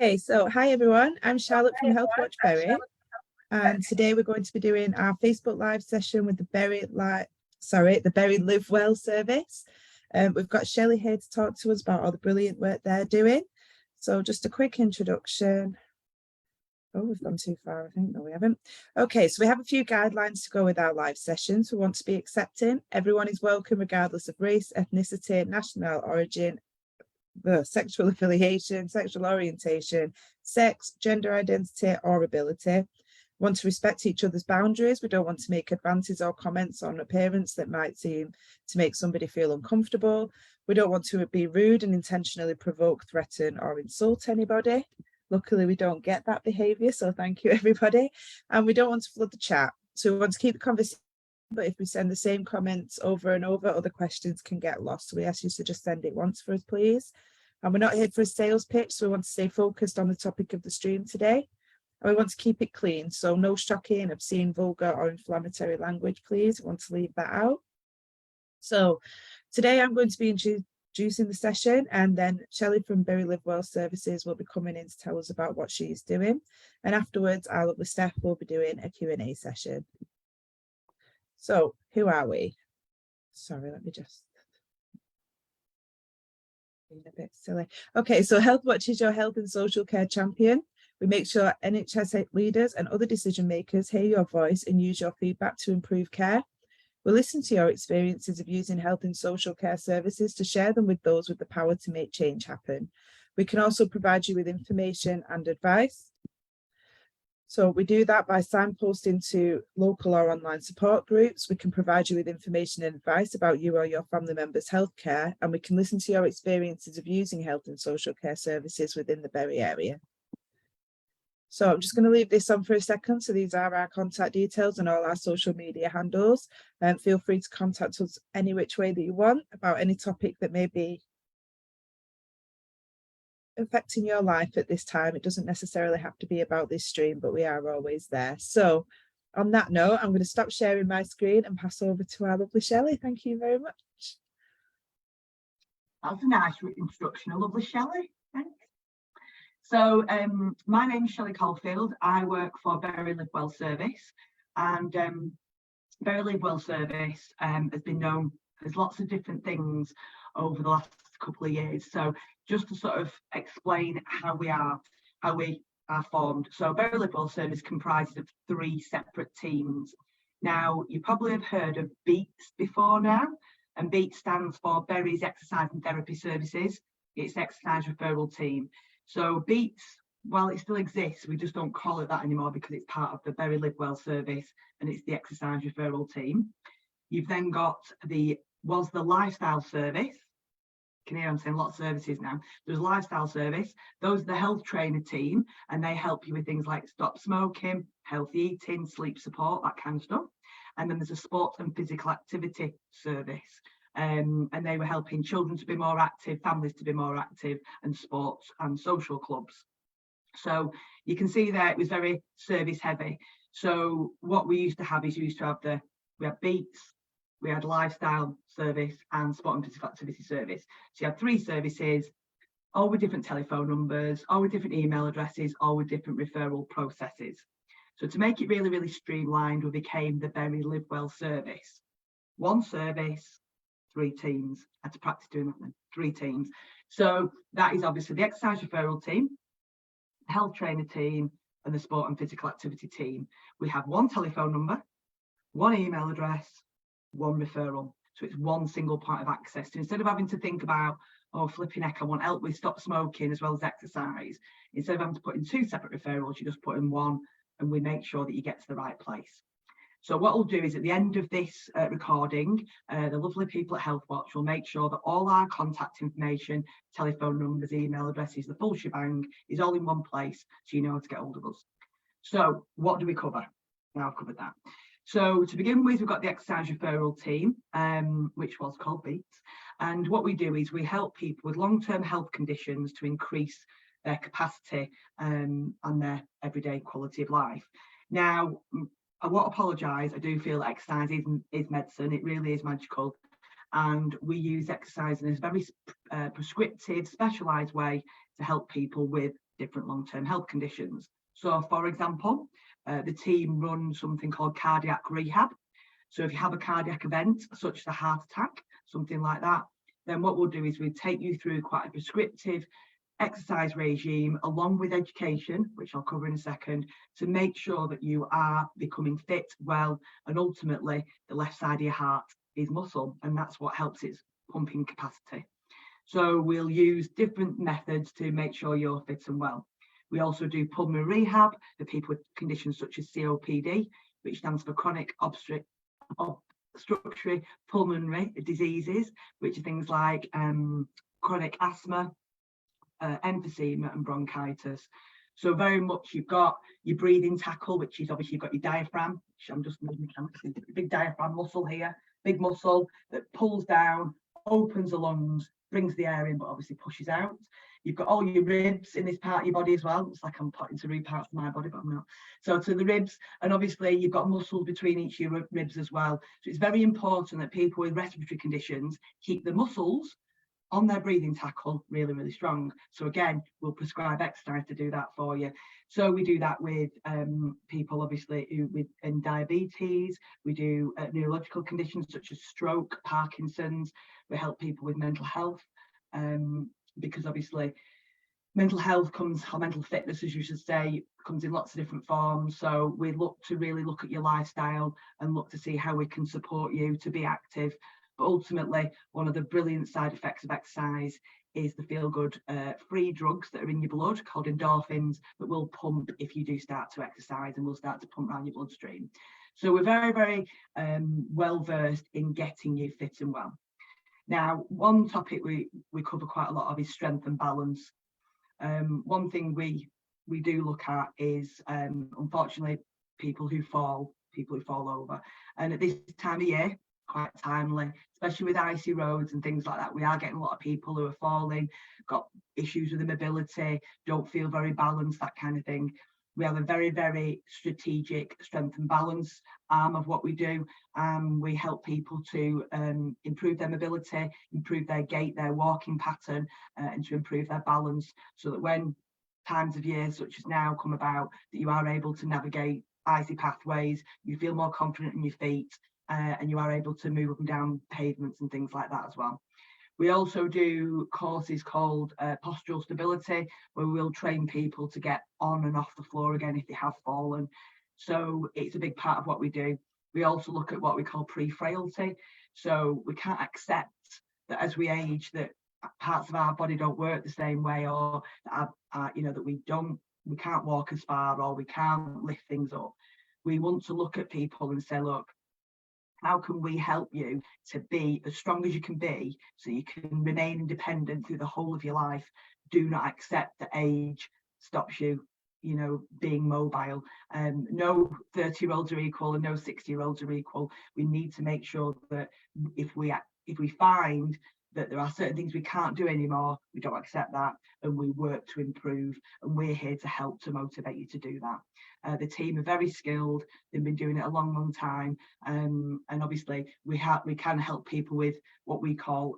Hey, so hi everyone, I'm Charlotte from Healthwatch Berry, and today we're going to be doing our Facebook Live session with the Berry Live Well service. We've got Shelley here to talk to us about all the brilliant work they're doing. So just a quick introduction. Oh, we've gone too far, I think. No, we haven't. Okay, so we have a few guidelines to go with our live sessions. We want to be accepting. Everyone is welcome regardless of race, ethnicity, national origin, sexual affiliation, sexual orientation, sex, gender identity, or ability. We want to respect each other's boundaries. We don't want to make advances or comments on appearance that might seem to make somebody feel uncomfortable. We don't want to be rude and intentionally provoke, threaten, or insult anybody. Luckily, we don't get that behaviour, so thank you, everybody. And we don't want to flood the chat. So we want to keep the conversation, but if we send the same comments over and over, other questions can get lost. So we ask you to just send it once for us, please. And we're not here for a sales pitch, so we want to stay focused on the topic of the stream today. And we want to keep it clean, so no shocking, obscene, vulgar, or inflammatory language, please. We want to leave that out. So today I'm going to be introducing the session, and then Shelley from Berry Live Well Services will be coming in to tell us about what she's doing. And afterwards, our lovely staff will be doing a Q&A session. So who are we? Sorry, let me just... being a bit silly. Okay, so Healthwatch is your health and social care champion. We make sure NHS leaders and other decision makers hear your voice and use your feedback to improve care. We listen to your experiences of using health and social care services to share them with those with the power to make change happen. We can also provide you with information and advice. So we do that by signposting to local or online support groups. We can provide you with information and advice about you or your family members' healthcare, and we can listen to your experiences of using health and social care services within the Berry area. So I'm just going to leave this on for a second. So these are our contact details and all our social media handles. Feel free to contact us any which way that you want about any topic that may be affecting your life at this time. It doesn't necessarily have to be about this stream, but we are always there. So on that note, I'm going to stop sharing my screen and pass over to our lovely Shelley. Thank you very much. That's a nice introduction, a lovely Shelley. Thanks. So my name is Shelley Caulfield. I work for Berry Live Well Service, and Berry Live Well Service has been known as lots of different things over the last couple of years. So just to sort of explain how we are formed. So Berry Live Well Service comprises of 3 separate teams. Now, you probably have heard of BEATS before now, and BEATS stands for Berry's Exercise and Therapy Services. It's Exercise Referral Team. So BEATS, while it still exists, we just don't call it that anymore because it's part of the Berry Live Well Service and it's the Exercise Referral Team. You've then got the Lifestyle Service. You can hear I'm saying a lot of services now. There's Lifestyle Service. Those are the health trainer team, and they help you with things like stop smoking, healthy eating, sleep support, that kind of stuff. And then there's a Sports and Physical Activity Service. And they were helping children to be more active, families to be more active, and sports and social clubs. So you can see there it was very service heavy. So what we used to have is we had BEATS, we had Lifestyle Service and Sport and Physical Activity Service. So you had 3 services, all with different telephone numbers, all with different email addresses, all with different referral processes. So to make it really, really streamlined, we became the Berry Live Well Service. 1 service, 3 teams. I had to practice doing that then, 3 teams. So that is obviously the exercise referral team, the health trainer team, and the sport and physical activity team. We have 1 telephone number, 1 email address, 1 referral. So it's 1 single point of access. So instead of having to think about, oh, flipping heck, I want help with stop smoking as well as exercise, instead of having to put in 2 separate referrals, you just put in 1, and we make sure that you get to the right place. So what we'll do is at the end of this recording, the lovely people at Healthwatch will make sure that all our contact information, telephone numbers, email addresses, the full shebang is all in 1 place, so you know how to get hold of us. So what do we cover? Now I've covered that. So to begin with, we've got the exercise referral team, which was called BEATS. And what we do is we help people with long-term health conditions to increase their capacity and their everyday quality of life. Now, I won't apologise, I do feel exercise is medicine, it really is magical. And we use exercise in a very prescriptive, specialised way to help people with different long-term health conditions. So, for example, the team run something called cardiac rehab. So if you have a cardiac event, such as a heart attack, something like that, then what we'll do is we take you through quite a prescriptive exercise regime along with education, which I'll cover in a second, to make sure that you are becoming fit, well, and ultimately the left side of your heart is muscle, and that's what helps its pumping capacity. So we'll use different methods to make sure you're fit and well. We also do pulmonary rehab for people with conditions such as COPD, which stands for chronic obstructive pulmonary diseases, which are things like chronic asthma, emphysema and bronchitis. So very much you've got your breathing tackle, which is obviously you've got your diaphragm, which I'm just moving mechanically, big diaphragm muscle here, big muscle that pulls down, opens the lungs, brings the air in, but obviously pushes out. You've got all your ribs in this part of your body as well. It's like I'm pointing to three parts of my body, but I'm not. So to the ribs, and obviously you've got muscles between each of your ribs as well. So it's very important that people with respiratory conditions keep the muscles on their breathing tackle really, really strong. So again, we'll prescribe exercise to do that for you. So we do that with people obviously with diabetes. We do neurological conditions such as stroke, Parkinson's. We help people with mental health because obviously mental health comes, or mental fitness as you should say, comes in lots of different forms. So we look at your lifestyle and look to see how we can support you to be active. But ultimately, one of the brilliant side effects of exercise is the feel-good free drugs that are in your blood called endorphins that will pump if you do start to exercise and will start to pump around your bloodstream. So we're very, very well versed in getting you fit and well. Now, one topic we cover quite a lot of is strength and balance. One thing we do look at is unfortunately people who fall over, and at this time of year, quite timely, especially with icy roads and things like that. We are getting a lot of people who are falling, got issues with the mobility, don't feel very balanced, that kind of thing. We have a very, very strategic strength and balance arm of what we do. We help people to improve their mobility, improve their gait, their walking pattern, and to improve their balance, so that when times of year such as now come about, that you are able to navigate icy pathways, you feel more confident in your feet, and you are able to move up and down pavements and things like that as well. We also do courses called postural stability, where we'll train people to get on and off the floor again if they have fallen. So it's a big part of what we do. We also look at what we call pre-frailty. So we can't accept that as we age that parts of our body don't work the same way, or that we can't walk as far, or we can't lift things up. We want to look at people and say, look, how can we help you to be as strong as you can be so you can remain independent through the whole of your life? Do not accept that age stops you, being mobile. No 30-year-olds are equal and no 60-year-olds are equal. We need to make sure that if we find that there are certain things we can't do anymore, we don't accept that, and we work to improve, and we're here to help to motivate you to do that. The team are very skilled. They've been doing it a long, long time, and obviously we can help people with what we call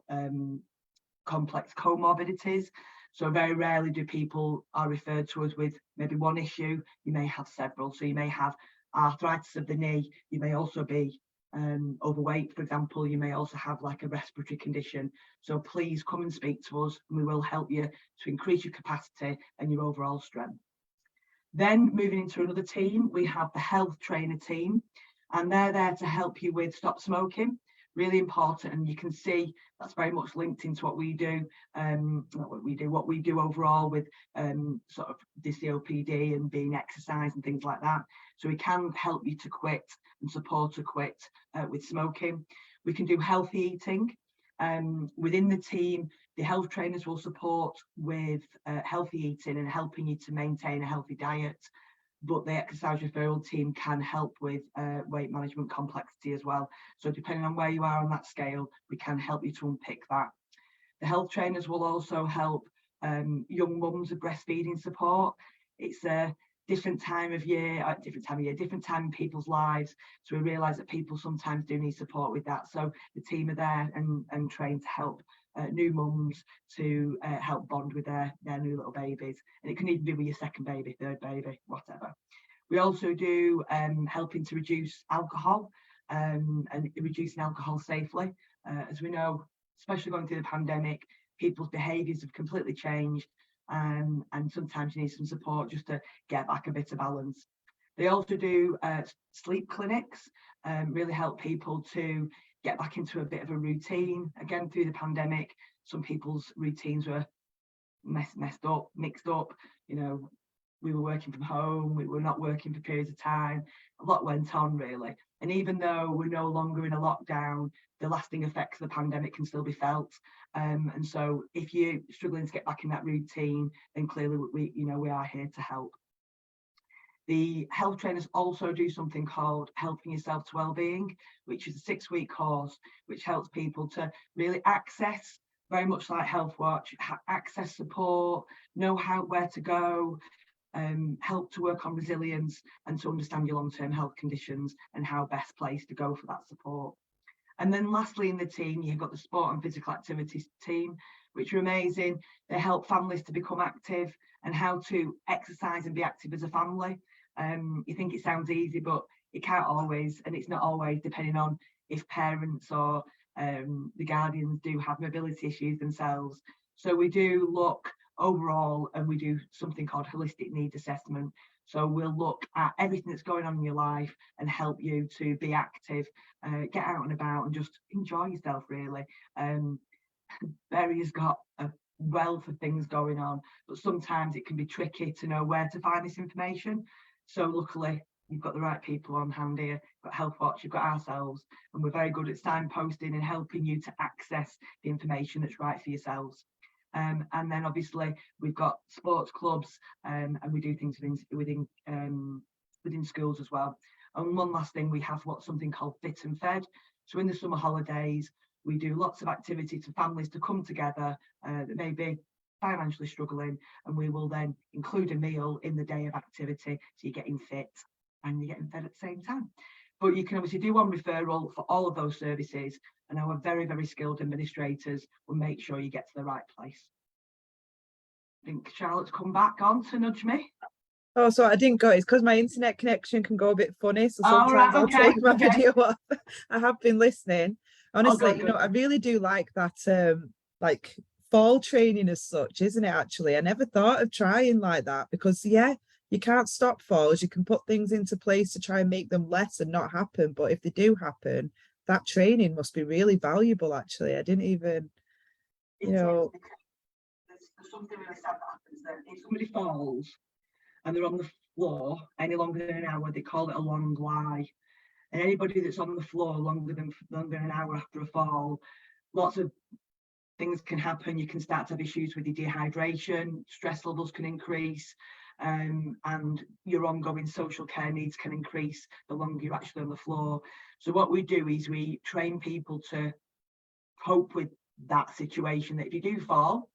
complex comorbidities. So very rarely do people are referred to us with maybe one issue. You may have several. So you may have arthritis of the knee. You may also be overweight, for example. You may also have like a respiratory condition. So please come and speak to us, and we will help you to increase your capacity and your overall strength. Then moving into another team, we have the health trainer team, and they're there to help you with stop smoking. Really important, and you can see that's very much linked into what we do. What we do overall with sort of the COPD and being exercise and things like that. So we can help you to quit and support to quit with smoking. We can do healthy eating. Within the team, the health trainers will support with healthy eating and helping you to maintain a healthy diet. But the exercise referral team can help with weight management complexity as well. So depending on where you are on that scale, we can help you to unpick that. The health trainers will also help young mums with breastfeeding support. It's different time of year, different time in people's lives. So we realise that people sometimes do need support with that. So the team are there and trained to help new mums to help bond with their new little babies. And it can even be with your second baby, third baby, whatever. We also do helping to reduce alcohol and reducing alcohol safely. As we know, especially going through the pandemic, people's behaviours have completely changed. And sometimes you need some support just to get back a bit of balance. They also do sleep clinics, really help people to get back into a bit of a routine. Again, through the pandemic, some people's routines were mixed up. You know, we were working from home, we were not working for periods of time. A lot went on, really. And even though we're no longer in a lockdown, the lasting effects of the pandemic can still be felt. And so if you're struggling to get back in that routine, then clearly we are here to help. The health trainers also do something called Helping Yourself to Wellbeing, which is a 6-week course, which helps people to really access, very much like Healthwatch, access support, know where to go, help to work on resilience and to understand your long-term health conditions and how best placed to go for that support. And then lastly in the team, you've got the sport and physical activities team, which are amazing. They help families to become active and how to exercise and be active as a family. You think it sounds easy, but it can't always, and it's not always, depending on if parents or the guardians do have mobility issues themselves. So we do look overall, and we do something called holistic needs assessment. So we'll look at everything that's going on in your life and help you to be active, get out and about and just enjoy yourself, really. Barry has got a wealth of things going on, but sometimes it can be tricky to know where to find this information. So luckily, you've got the right people on hand here. You've got Healthwatch, you've got ourselves, and we're very good at signposting and helping you to access the information that's right for yourselves. And then obviously we've got sports clubs, and we do things within schools as well. And one last thing, we have something called Fit and Fed. So in the summer holidays, we do lots of activities for families to come together that may be financially struggling, and we will then include a meal in the day of activity, so you're getting fit and you're getting fed at the same time. But you can obviously do one referral for all of those services, and our very, very skilled administrators will make sure you get to the right place. I think Charlotte's come back on to nudge me. Oh, so I didn't go. It's because my internet connection can go a bit funny. So sometimes I'll take my video off. I have been listening. Honestly, good. I really do like that, like fall training as such, isn't it? Actually, I never thought of trying like that because, yeah, you can't stop falls. You can put things into place to try and make them less and not happen. But if they do happen, that training must be really valuable. Actually, I didn't even, There's something really sad that happens then. If somebody falls and they're on the floor any longer than an hour, they call it a long lie. And anybody that's on the floor longer than an hour after a fall, lots of things can happen. You can start to have issues with your dehydration, stress levels can increase, and your ongoing social care needs can increase the longer you're actually on the floor. So what we do is we train people to cope with that situation, that if you do fall,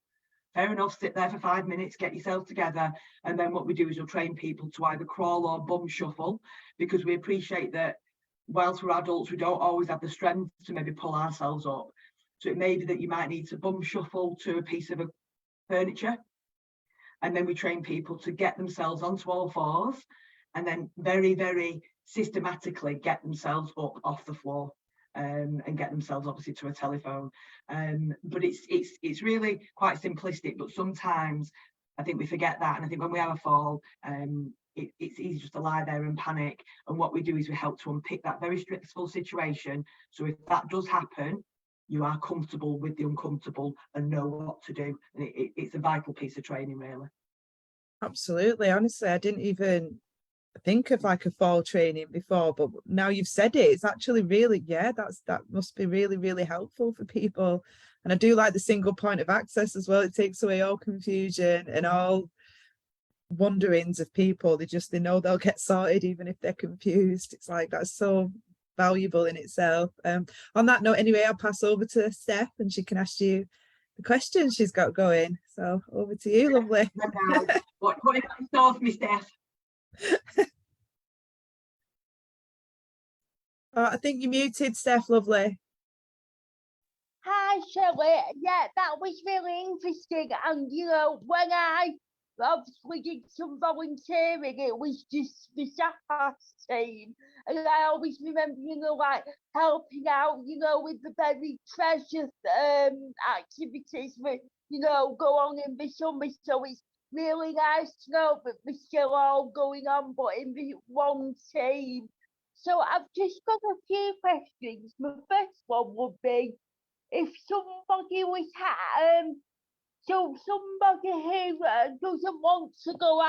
fair enough, sit there for 5 minutes, get yourself together. And then what we do is we'll train people to either crawl or bum shuffle, because we appreciate that whilst we're adults, we don't always have the strength to maybe pull ourselves up. So it may be that you might need to bum shuffle to a piece of furniture. And then we train people to get themselves onto all fours and then very, very systematically get themselves up off the floor. And get themselves obviously to a telephone, but it's really quite simplistic. But sometimes I think we forget that, and I think when we have a fall, it's easy just to lie there and panic. And what we do is we help to unpick that very stressful situation. So if that does happen, you are comfortable with the uncomfortable and know what to do. And it's a vital piece of training, really. Absolutely. Honestly, I didn't even think of like a fall training before, but now you've said it, it's actually really, yeah, that must be really, really helpful for people. And I do like the single point of access as well. It takes away all confusion and all wonderings of people. They know they'll get sorted even if they're confused. It's like, that's so valuable in itself. On that note, anyway, I'll pass over to Steph and she can ask you the questions she's got going. So over to you, lovely. What have you got in store for me, Steph? Oh, I think you're muted, Steph, lovely. Hi, Shelley. Yeah, that was really interesting. And, you know, when I obviously did some volunteering, it was just the Shapas team. And I always remember, you know, like helping out, you know, with the very treasure activities that, you know, go on in the summer. So it's really nice to know that we're still all going on, but in the one team. So I've just got a few questions. My first one would be, if somebody was so somebody who doesn't want to go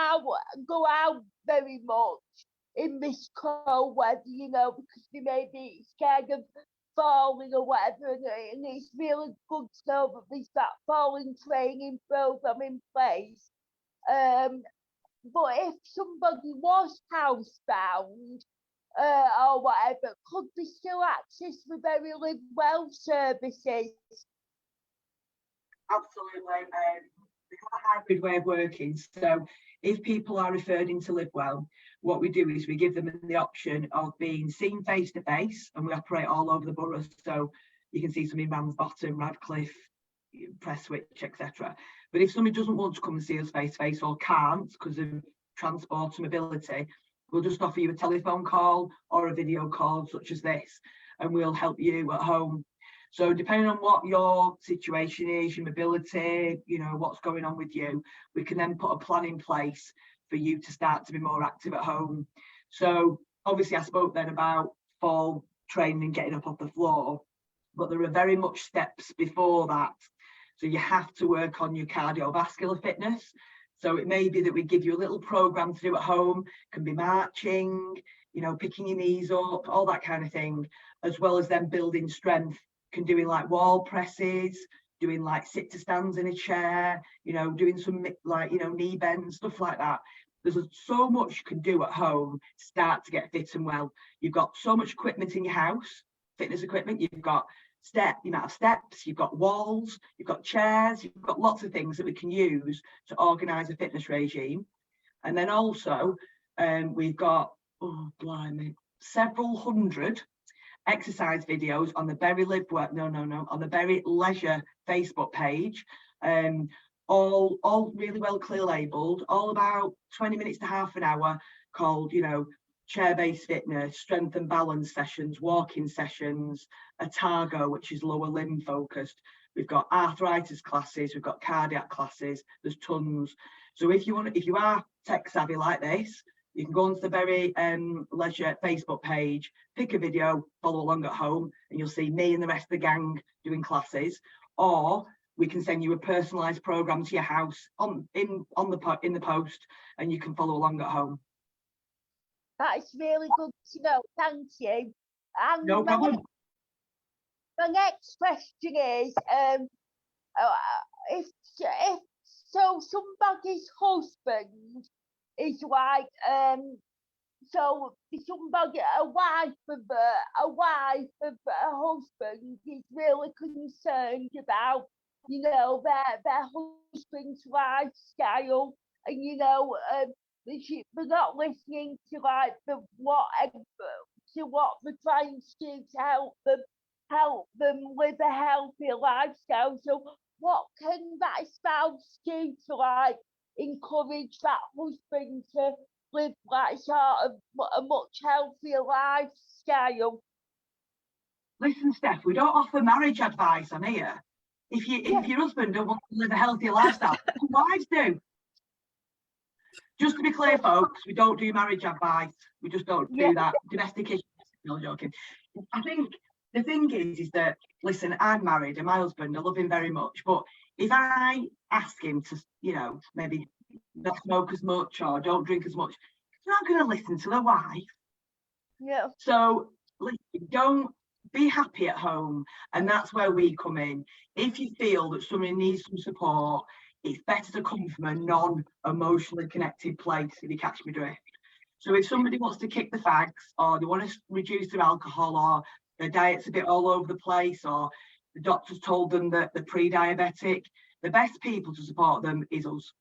out very much in this cold weather, you know, because they may be scared of falling or whatever, and it's really good to know that there's that falling training program in place. But if somebody was housebound, or whatever, could they still access the Very Live Well services? Absolutely. We have a hybrid way of working. So if people are referred into Live Well, what we do is we give them the option of being seen face to face, and we operate all over the borough. So you can see some in Ramsbottom, Radcliffe, Prestwich, etc. But if somebody doesn't want to come and see us face to face or can't because of transport and mobility, we'll just offer you a telephone call or a video call such as this, and we'll help you at home. So depending on what your situation is, your mobility, you know, what's going on with you, we can then put a plan in place for you to start to be more active at home. So obviously I spoke then about fall training and getting up off the floor, but there are very much steps before that. So you have to work on your cardiovascular fitness. So it may be that we give you a little program to do at home, can be marching, you know, picking your knees up, all that kind of thing, as well as then building strength, can doing like wall presses, doing like sit to stands in a chair, you know, doing some like, you know, knee bends, stuff like that. There's so much you can do at home to start to get fit and well. You've got so much equipment in your house, fitness equipment, you've got you might have steps, you've got walls, you've got chairs, you've got lots of things that we can use to organise a fitness regime. And then also we've got, oh blimey, several hundred exercise videos on the Very Live Well, on the Very Leisure Facebook page, all really well clear labelled, all about 20 minutes to half an hour, called, you know, chair-based fitness, strength and balance sessions, walking sessions, Otago, which is lower limb focused. We've got arthritis classes, we've got cardiac classes, there's tons. So if you are tech savvy like this, you can go onto the Very Leisure Facebook page, pick a video, follow along at home, and you'll see me and the rest of the gang doing classes. Or we can send you a personalised programme to your house in the post, and you can follow along at home. That's really good to know. Thank you. And no problem. My next question is, if so, somebody's husband is like, so somebody, a wife of a husband is really concerned about, you know, their husband's lifestyle, and you know, they're not listening to like what we're trying to do to help them live a healthy lifestyle. So what can that spouse do to like encourage that husband to live like sort of a much healthier lifestyle? Listen, Steph, we don't offer marriage advice on here. If your husband don't want to live a healthier lifestyle, wives do. Just to be clear, folks, we don't do marriage advice. We just don't do that. Domestic issues, no joking. I think the thing is that, listen, I'm married and my husband, I love him very much. But if I ask him to, you know, maybe not smoke as much or don't drink as much, he's not going to listen to the wife. Yeah. So listen, don't be happy at home. And that's where we come in. If you feel that somebody needs some support, it's better to come from a non-emotionally connected place, if you catch me drift. So if somebody wants to kick the fags, or they want to reduce their alcohol, or their diet's a bit all over the place, or the doctor's told them that they're pre-diabetic, the best people to support them is us.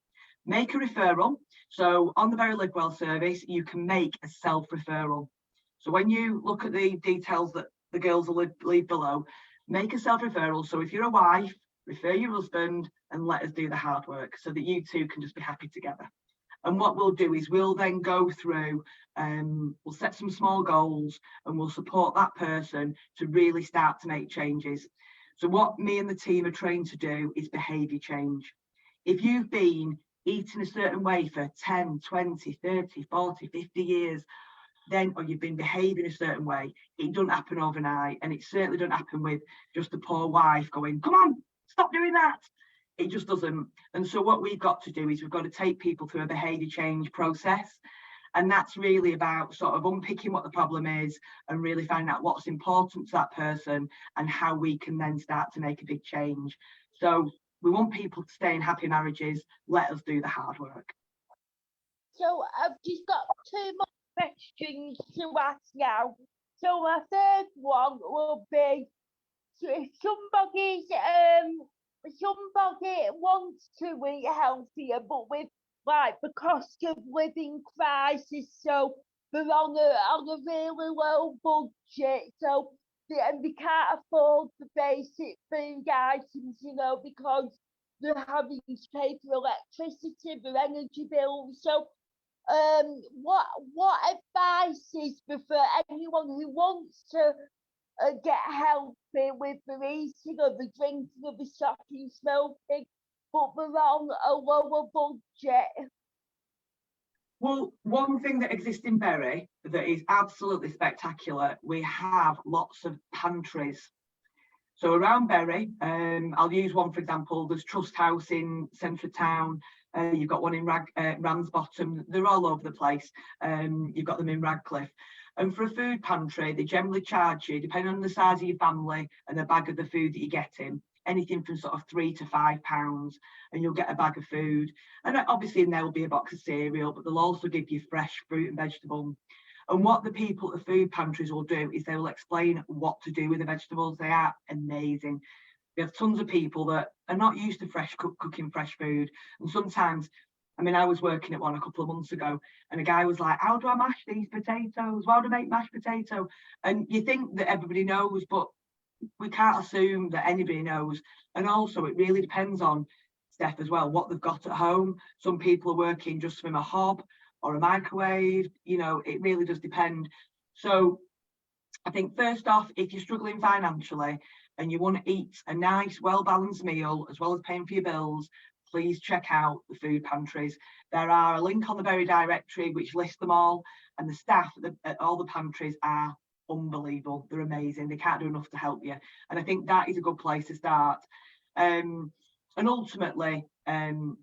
Make a referral So on the Bury Live Well service, you can make a self-referral. So when you look at the details that the girls will leave below, make a self-referral. So if you're a wife, refer your husband and let us do the hard work so that you two can just be happy together. And what we'll do is we'll then go through, we'll set some small goals and we'll support that person to really start to make changes. So what me and the team are trained to do is behaviour change. If you've been eating a certain way for 10, 20, 30, 40, 50 years, then, or you've been behaving a certain way, it doesn't happen overnight. And it certainly doesn't happen with just a poor wife going, come on, stop doing that. It just doesn't. And so what we've got to do is we've got to take people through a behaviour change process. And that's really about sort of unpicking what the problem is and really finding out what's important to that person and how we can then start to make a big change. So we want people to stay in happy marriages. Let us do the hard work. So I've just got 2 more questions to ask now. So my third one will be, so if somebody wants to eat healthier, but with like the cost of living crisis, so they're on a really low budget, so they can't afford the basic food items, you know, because they're having to pay for electricity, their energy bills. So what advice is for anyone who wants to get healthy with the eating or the drinking or the shopping, smoking, but they're on a lower budget? Well, one thing that exists in Bury that is absolutely spectacular, we have lots of pantries. So around Bury, I'll use one for example, there's Trust House in centre of town, you've got one in Ramsbottom, they're all over the place, you've got them in Radcliffe. And for a food pantry, they generally charge you, depending on the size of your family and the bag of the food that you're getting, anything from sort of £3 to £5, and you'll get a bag of food. And obviously in there will be a box of cereal, but they'll also give you fresh fruit and vegetables. And what the people at the food pantries will do is they will explain what to do with the vegetables. They are amazing. We have tons of people that are not used to cooking fresh food. And sometimes, I mean, I was working at one a couple of months ago and a guy was like, how do I mash these potatoes? How do I make mashed potato? And you think that everybody knows, but we can't assume that anybody knows. And also it really depends on, Steph, as well, what they've got at home. Some people are working just from a hob or a microwave, you know, it really does depend. So I think first off, if you're struggling financially and you want to eat a nice, well-balanced meal, as well as paying for your bills, please check out the food pantries. There are a link on the Bury directory which lists them all, and the staff at all the pantries are unbelievable. They're amazing. They can't do enough to help you. And I think that is a good place to start. And ultimately, the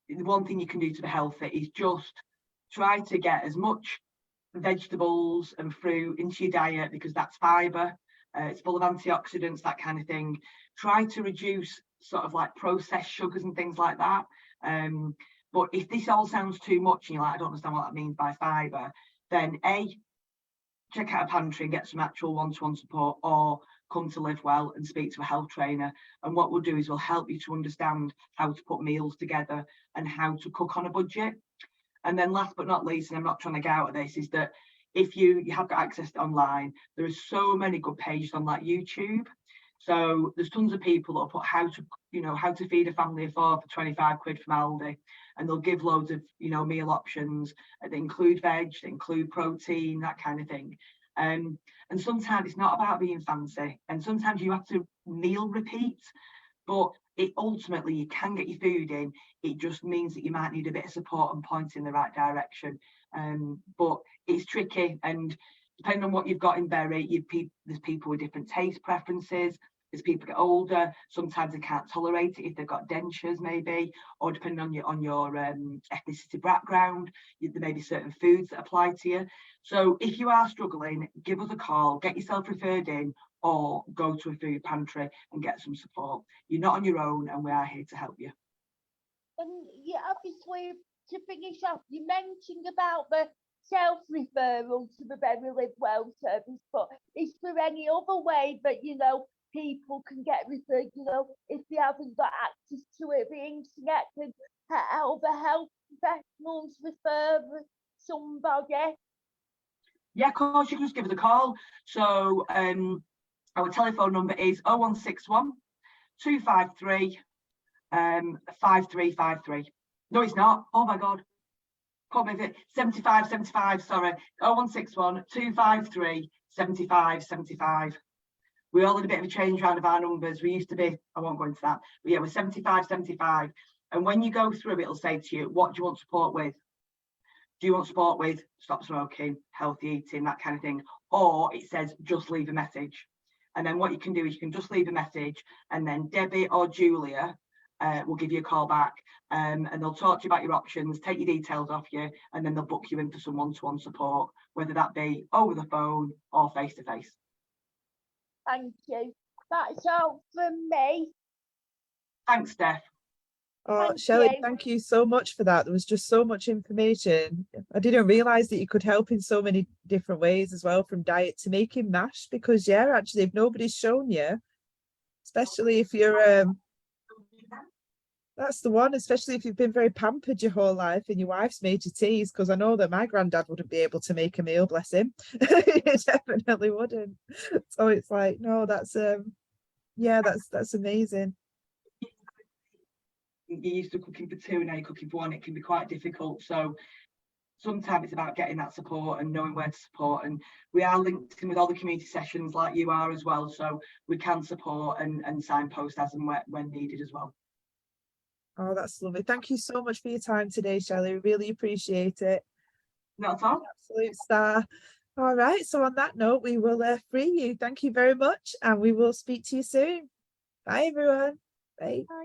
one thing you can do to be healthy is just try to get as much vegetables and fruit into your diet, because that's fibre, it's full of antioxidants, that kind of thing. Try to reduce sort of like processed sugars and things like that. But if this all sounds too much and you're like, I don't understand what that means by fibre, then check out a pantry and get some actual one-to-one support, or come to Live Well and speak to a health trainer. And what we'll do is we'll help you to understand how to put meals together and how to cook on a budget. And then last but not least, and I'm not trying to get out of this, is that if you have got access to online, there are so many good pages on like YouTube. So there's tons of people that put how to feed a family of 4 for 25 quid from Aldi, and they'll give loads of, you know, meal options. They include veg, they include protein, that kind of thing. And sometimes it's not about being fancy, and sometimes you have to meal repeat, but it ultimately you can get your food in. It just means that you might need a bit of support and point in the right direction. But it's tricky, and depending on what you've got in Bury, there's people with different taste preferences. As people get older, sometimes they can't tolerate it if they've got dentures, maybe, or depending on your ethnicity background, there may be certain foods that apply to you. So if you are struggling, give us a call, get yourself referred in, or go to a food pantry and get some support. You're not on your own, and we are here to help you. And yeah, obviously, to finish off, you mentioned about the self-referral to the Bury Live Well service, but is there any other way that, you know, people can get referred, you know, if they haven't got access to it, the internet can help the health professionals for somebody? Yeah, of course, you can just give us a call. So our telephone number is 0161 253 5353. No, it's not. Oh my God. Can't believe it. 7575, sorry. 0161 253 7575. We all had a bit of a change round of our numbers. We used to be, I won't go into that, but yeah, we're 7575. And when you go through, it'll say to you, what do you want support with? Do you want support with stop smoking, healthy eating, that kind of thing? Or it says just leave a message. And then what you can do is you can just leave a message, and then Debbie or Julia will give you a call back, and they'll talk to you about your options, take your details off you, and then they'll book you in for some one-to-one support, whether that be over the phone or face-to-face. Thank you. That's all from me. Thanks, Steph. Oh, Thank Shelley, you. thank you so much for that. There was just so much information. I didn't realize that you could help in so many different ways as well, from diet to making mash, because yeah, actually, if nobody's shown you, especially if you're that's the one, especially if you've been very pampered your whole life and your wife's made you teas, because I know that my granddad wouldn't be able to make a meal, bless him. He definitely wouldn't. So it's like, no, that's yeah, that's amazing. You're used to cooking for two, now you're cooking for one. It can be quite difficult. So sometimes it's about getting that support and knowing where to support. And we are linked in with all the community sessions like you are as well. So we can support and signpost as and when needed as well. Oh, that's lovely. Thank you so much for your time today, Shelley. Really appreciate it. Not at all. Absolute star. All right. So on that note, we will free you. Thank you very much. And we will speak to you soon. Bye, everyone. Bye. Bye.